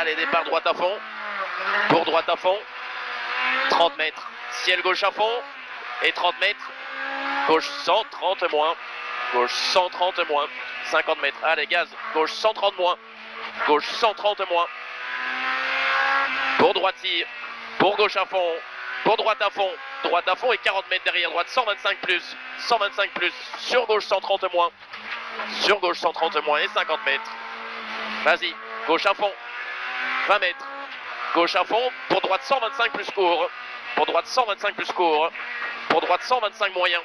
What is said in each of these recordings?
Allez, départ droite à fond. Pour droite à fond. 30 mètres. Ciel gauche à fond. Et 30 mètres. Gauche 130 moins. Gauche 130 moins. 50 mètres. Allez, gaz. Gauche 130 moins. Gauche 130 moins. Pour droite-ci. Pour gauche à fond. Pour droite à fond. Droite à fond et 40 mètres derrière. Droite 125 plus. 125 plus. Sur gauche 130 moins. Sur gauche 130 moins et 50 mètres. Vas-y. Gauche à fond. 20 mètres. Gauche à fond. Pour droite 125 plus court. Pour droite 125 plus court. Pour droite 125 moyen.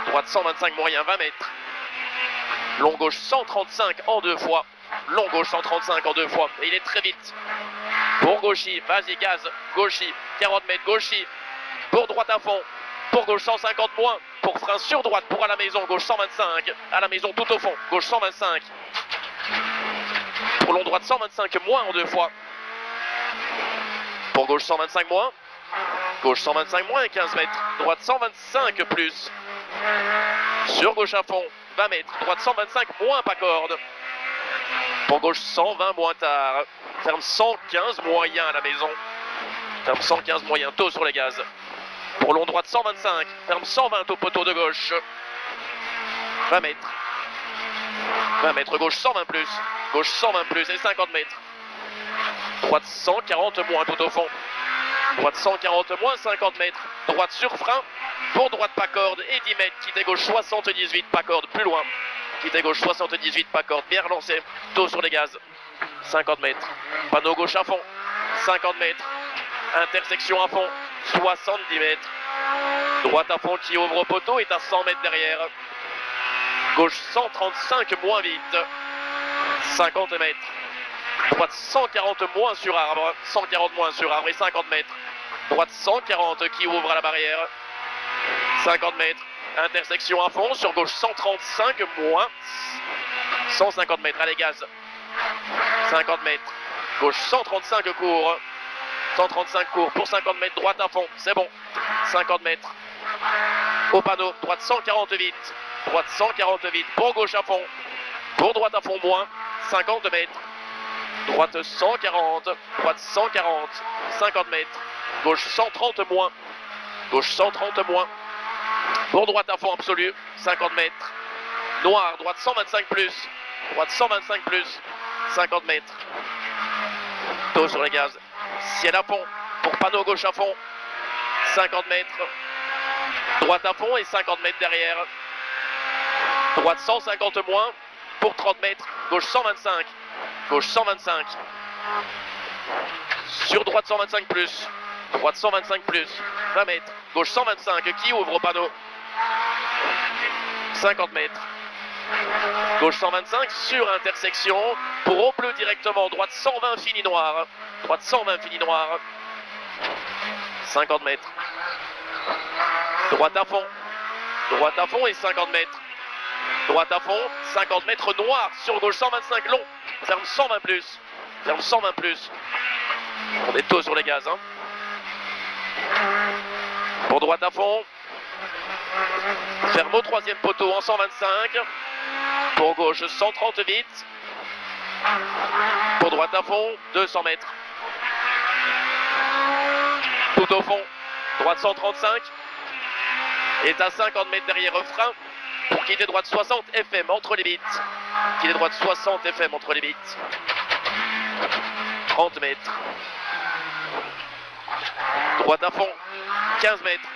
Droite 125 moyen, 20 mètres. Long gauche 135 en 2 fois. Long gauche 135 en 2 fois. Et il est très vite. Pour gauchy, vas-y gaz. Gauchy, 40 mètres, gauchy. Pour droite à fond. Pour gauche 150 moins. Pour frein sur droite, pour à la maison, gauche 125. À la maison tout au fond, gauche 125. Pour long droite 125 moins en 2 fois. Pour gauche 125 moins. Gauche 125 moins et 15 mètres. Droite 125 plus. Sur gauche à fond, 20 mètres. Droite 125 moins pas corde. Pour gauche 120 moins tard. Ferme 115 moyen à la maison. Ferme 115 moyen, tôt sur les gaz. Pour long droite 125. Ferme 120 au poteau de gauche. 20 mètres. 20 mètres gauche 120 plus. Gauche 120 plus et 50 mètres. Droite 140 moins tout au fond. Droite 140 moins 50 mètres. Droite sur frein. Pour droite pas corde et 10 mètres. Quitte gauche 78 pas corde plus loin. Quitte gauche 78 pas corde. Bien relancé. Tôt sur les gaz. 50 mètres. Panneau gauche à fond. 50 mètres. Intersection à fond. 70 mètres. Droite à fond qui ouvre au poteau est à 100 mètres derrière. Gauche 135 moins vite. 50 mètres. Droite 140 moins sur arbre. 140 moins sur arbre et 50 mètres. Droite 140 qui ouvre à la barrière. 50 mètres. Intersection à fond. Sur gauche 135 moins. 150 mètres. Allez, gaz. 50 mètres. Gauche 135 court. 135 court pour 50 mètres. Droite à fond. C'est bon. 50 mètres. Au panneau. Droite 140 vite. Droite 140 vite. Pour gauche à fond. Pour droite à fond moins. 50 mètres. Droite 140. Droite 140. 50 mètres. Gauche 130 moins. Gauche 130 moins. Pour droite à fond absolu. 50 mètres. Noir. Droite 125 plus. Droite 125 plus. 50 mètres. Tôt sur les gaz. Ciel à fond. Pour panneau gauche à fond. 50 mètres. Droite à fond et 50 mètres derrière. Droite 150 moins. Pour 30 mètres. Gauche 125. Gauche 125. Sur droite 125 plus. Droite 125 plus. 20 mètres. Gauche 125 qui ouvre au panneau. 50 mètres. Gauche 125 sur intersection. Pour au bleu directement. Droite 120 fini noir. Droite 120 fini noir. 50 mètres. Droite à fond. Droite à fond et 50 mètres. Droite à fond. 50 mètres noir. Sur gauche 125 long. Ferme 120 plus. Ferme 120 plus. On est tôt sur les gaz. Hein. Pour droite à fond. Ferme au troisième poteau en 125. Pour gauche 130 vite. Pour droite à fond 200 mètres. Tout au fond. Droite 135. Est à 50 mètres derrière frein. Pour quitter droite 60 FM entre les bits. Quitter droite 60 FM entre les bits. 30 mètres. Droite à fond. 15 mètres.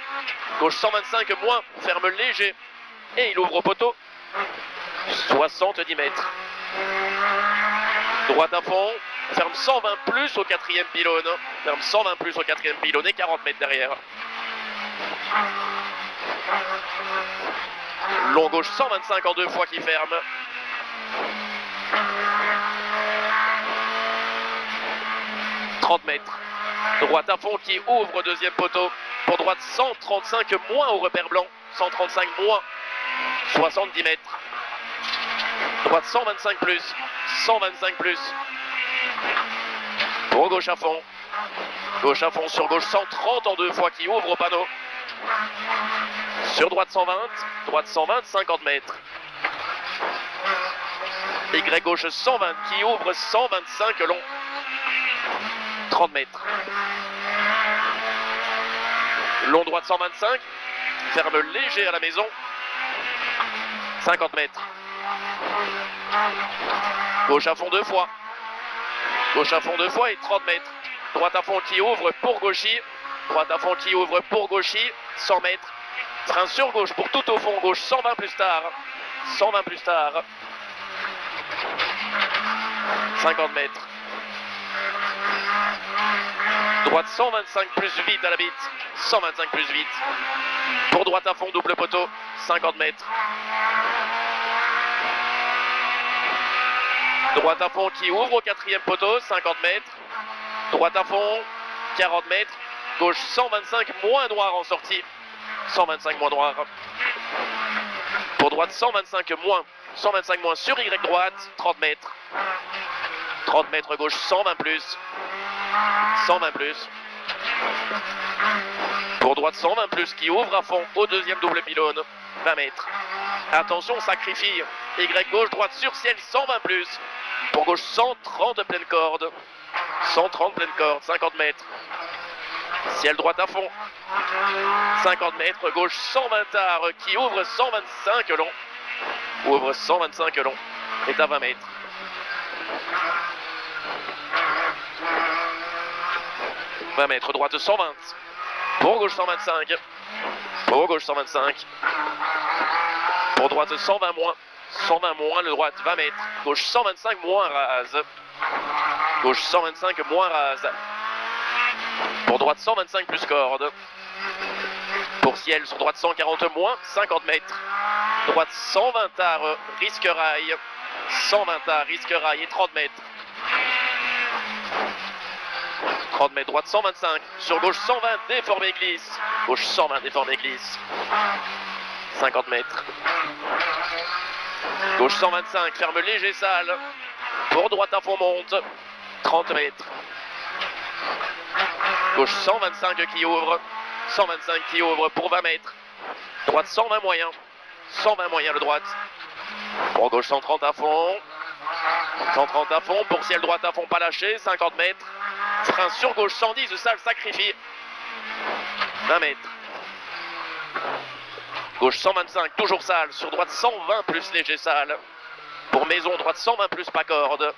Gauche 125 moins. Ferme léger. Et il ouvre au poteau. 70 mètres. Droite à fond. Ferme 120 plus au quatrième pylône. Ferme 120 plus au quatrième pylône et 40 mètres derrière. Long gauche 125 en 2 fois qui ferme. « 30 mètres. Droite à fond qui ouvre deuxième poteau. Pour droite 135 moins au repère blanc. 135 moins. 70 mètres. Droite 125 plus. 125 plus. Pour gauche à fond. Gauche à fond sur gauche 130 en 2 fois qui ouvre au panneau. Sur droite 120. Droite 120, 50 mètres. Y gauche 120 qui ouvre 125 long. 30 mètres. Long droite 125. Ferme léger à la maison. 50 mètres. Gauche à fond 2 fois. Gauche à fond 2 fois et 30 mètres. Droite à fond qui ouvre pour Gauchy. Droite à fond qui ouvre pour Gauchy. 100 mètres. Frein sur gauche pour tout au fond. Gauche 120 plus tard. 120 plus tard. 50 mètres. Droite 125 plus vite à la bite. 125 plus vite. Pour droite à fond, double poteau. 50 mètres. Droite à fond qui ouvre au 4e poteau. 50 mètres. Droite à fond. 40 mètres. Gauche 125 moins noir en sortie. 125 moins noir. Pour droite 125 moins. 125 moins sur Y droite. 30 mètres. 30 mètres gauche 120 plus. 120 plus. Pour droite 120 plus qui ouvre à fond au 2e double pylône. 20 mètres. Attention, sacrifie. Y gauche droite sur ciel 120 plus. Pour gauche 130 pleine corde. 130 pleine corde. 50 mètres. Ciel droite à fond. 50 mètres. Gauche 120 tard qui ouvre 125 long. Ouvre 125 long. Est à 20 mètres. « 20 mètres, droite 120. Pour gauche 125. Pour gauche 125. Pour droite 120 moins. 120 moins, le droite 20 mètres. Gauche 125 moins rase. Gauche 125 moins rase. Pour droite 125 plus corde. Pour ciel sur droite 140 moins 50 mètres. Droite 120 tard, risque rail. 120 tard, risque rail et 30 mètres. 30 mètres, droite 125. Sur gauche 120, déformé glisse. Gauche 120, déformé glisse. 50 mètres. Gauche 125, ferme léger sale. Pour droite à fond monte. 30 mètres. Gauche 125 qui ouvre. 125 qui ouvre pour 20 mètres. Droite 120 moyen. 120 moyen le droite. Pour gauche 130 à fond. 130 à fond. Pour ciel droite à fond pas lâché. 50 mètres. Frein sur gauche 110, sale sacrifie. 20 mètres. Gauche 125, toujours sale. Sur droite 120 plus léger sale. Pour maison, droite 120 plus pas corde.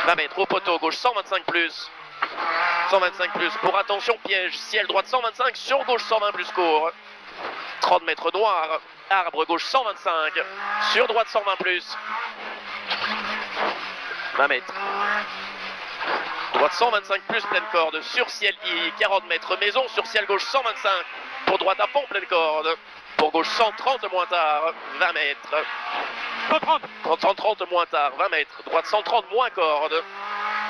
20 mètres au poteau, gauche 125 plus. 125 plus pour attention piège. Ciel droite 125, sur gauche 120 plus court. 30 mètres noir. Arbre gauche 125. Sur droite 120 plus. 20 mètres. Droite 125 plus pleine corde sur ciel I, 40 mètres maison sur ciel gauche 125. Pour droite à fond pleine corde. Pour gauche 130 moins tard, 20 mètres. 130 moins tard, 20 mètres. Droite 130 moins corde.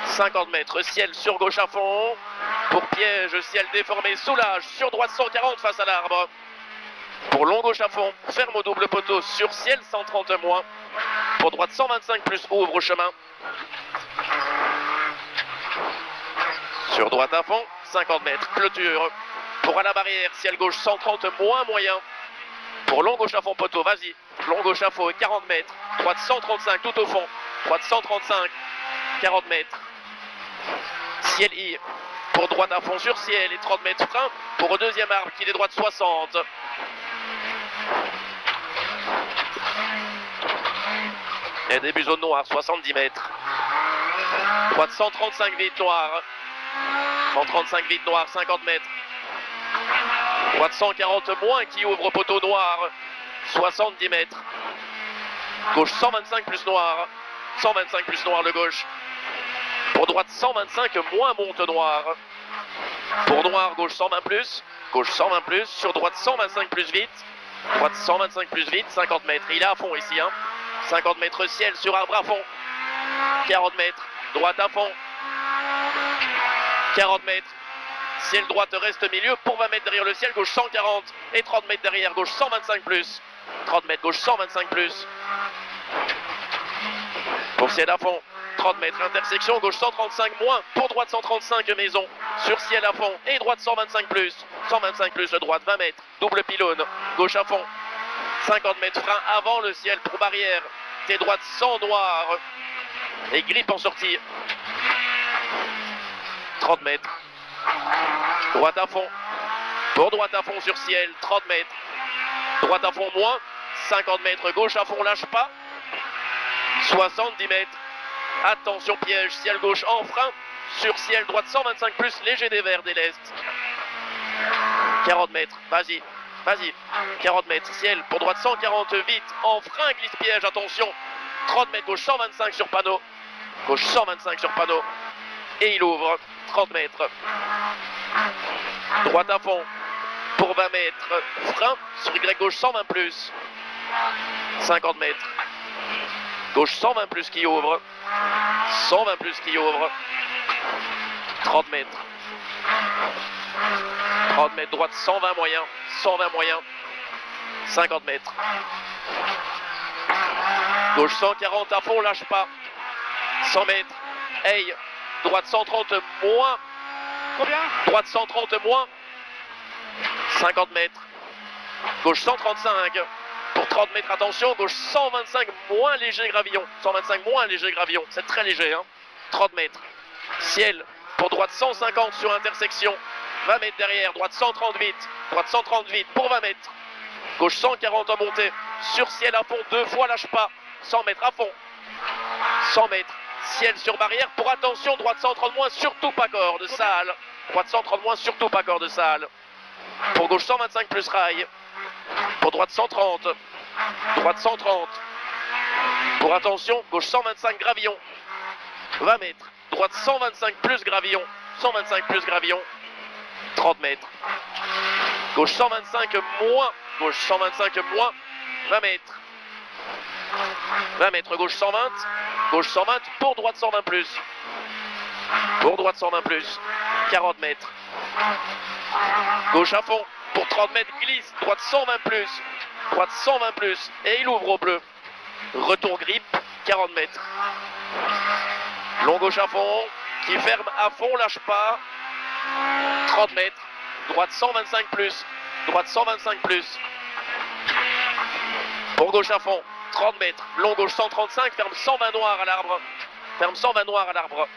50 mètres, ciel sur gauche à fond. Pour piège, ciel déformé, soulage. Sur droite 140 face à l'arbre. Pour long gauche à fond, ferme au double poteau sur ciel 130 moins. Pour droite 125 plus ouvre au chemin. Sur droite à fond, 50 mètres, clôture. Pour à la barrière, ciel gauche 130 moins moyen. Pour long gauche à fond poteau, vas-y. Long gauche à fond, 40 mètres. Droite 135 tout au fond. Droite 135, 40 mètres. Ciel I. Pour droite à fond sur ciel et 30 mètres frein. Pour au deuxième arbre qui est droite 60. Et début zone noire, 70 mètres. Droite 135 vite noir. 135 vite noir, 50 mètres. Droite 140 moins qui ouvre poteau noir. 70 mètres. Gauche 125 plus noir. 125 plus noir le gauche. Pour droite 125 moins monte noir. Pour noir gauche 120 plus. Gauche 120 plus. Sur droite 125 plus vite. Droite 125 plus vite. 50 mètres. Il est à fond ici. 50 mètres ciel sur arbre à fond. 40 mètres. Droite à fond. 40 mètres. Ciel droite reste milieu pour 20 mètres derrière le ciel. Gauche 140. Et 30 mètres derrière. Gauche 125 plus. 30 mètres. Gauche 125 plus. Pour ciel à fond. 30 mètres. Intersection. Gauche 135 moins. Pour droite 135 maison. Sur ciel à fond. Et droite 125 plus. 125 plus. Le droite 20 mètres. Double pylône. Gauche à fond. 50 mètres. Frein avant le ciel pour barrière. Et droite sans noir. Et grippe en sortie. 30 mètres. Droite à fond. Pour droite à fond sur ciel, 30 mètres. Droite à fond moins, 50 mètres. Gauche à fond, lâche pas. 70 mètres. Attention piège, ciel gauche en frein. Sur ciel droite 125 plus, léger des verts, des lestes. 40 mètres, vas-y, vas-y. 40 mètres, ciel pour droite 140, vite. En frein, glisse piège, attention. 30 mètres, gauche 125 sur panneau. Gauche 125 sur panneau. Et il ouvre, 30 mètres. Droite à fond. Pour 20 mètres, frein sur Y gauche 120 plus. 50 mètres. Gauche 120 plus qui ouvre. 120 plus qui ouvre. 30 mètres. 30 mètres droite, 120 moyen. 120 moyen. 50 mètres. Gauche 140 à fond, lâche pas. 100 mètres. Hey. Droite 130 moins. Combien? Droite 130 moins. 50 mètres. Gauche 135. Pour 30 mètres, attention. Gauche 125 moins léger gravillon. 125 moins léger gravillon. C'est très léger, hein. 30 mètres. Ciel. Pour droite 150 sur intersection. 20 mètres derrière. Droite 130 vite. Droite 130 vite pour 20 mètres. Gauche 140 en montée. Sur ciel à fond. 2 fois, lâche pas. 100 mètres à fond. 100 mètres. Ciel sur barrière. Pour attention. Droite 130 moins. Surtout pas corde. Sale. Droite 130 moins. Surtout pas corde. Sale. Pour gauche 125 plus rail. Pour droite 130. Droite 130. Pour attention, gauche 125 gravillon. 20 mètres. Droite 125 plus gravillon. 125 plus gravillon. 30 mètres. Gauche 125 moins. Gauche 125 moins. 20 mètres. 20 mètres. Gauche 120. Gauche 120. Pour droite 120 plus. Pour droite 120 plus. 40 mètres. Gauche à fond. Pour 30 mètres, glisse. Droite 120 plus. Droite 120 plus. Et il ouvre au bleu. Retour grippe. 40 mètres. Long gauche à fond. Qui ferme à fond, lâche pas. 30 mètres. Droite 125 plus. Droite 125 plus. Pour gauche à fond. 30 mètres. Long gauche 135. Ferme 120 noir à l'arbre. Ferme 120 noir à l'arbre.